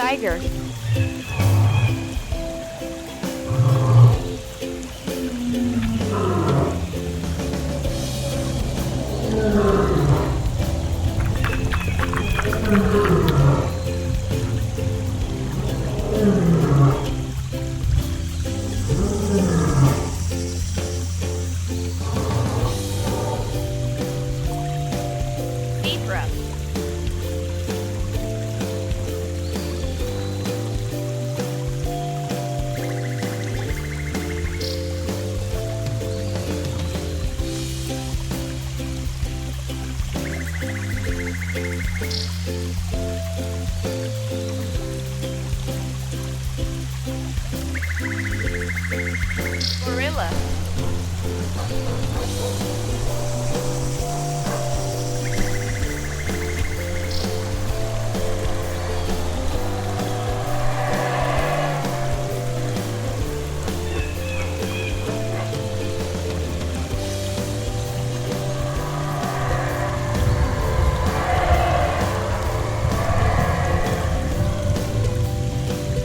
tiger. Zebra. Gorilla.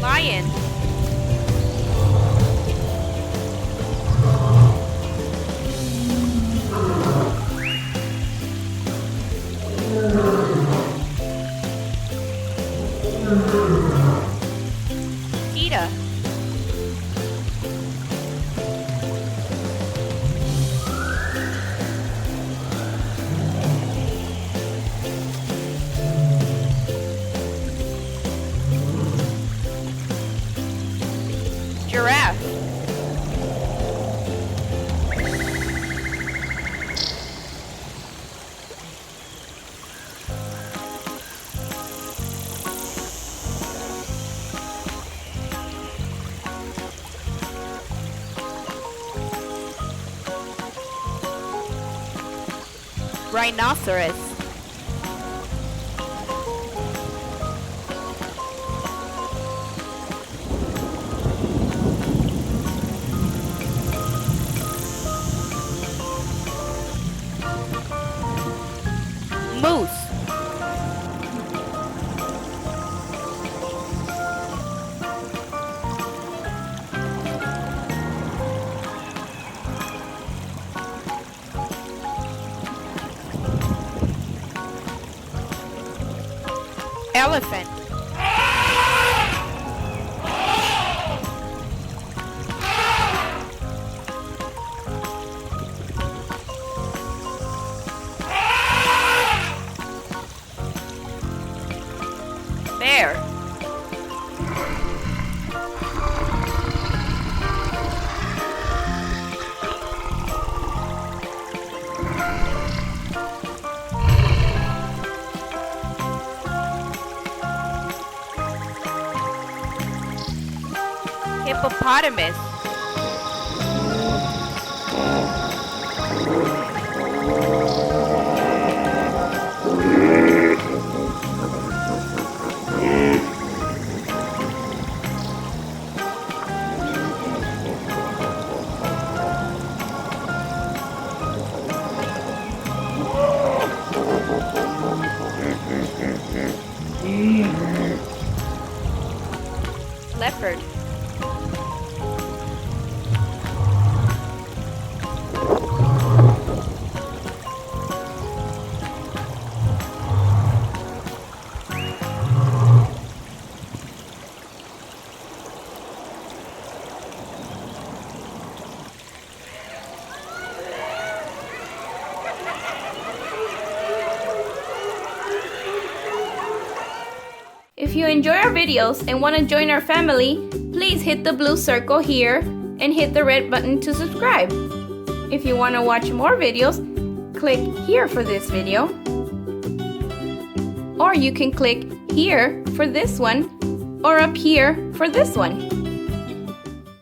Lion. Cheetah. Giraffe. Rhinoceros. Moose. Elephant. Bear. Hippopotamus. Leopard. If you enjoy our videos and want to join our family, please hit the blue circle here and hit the red button to subscribe. If you want to watch more videos, click here for this video. Or you can click here for this one or up here for this one.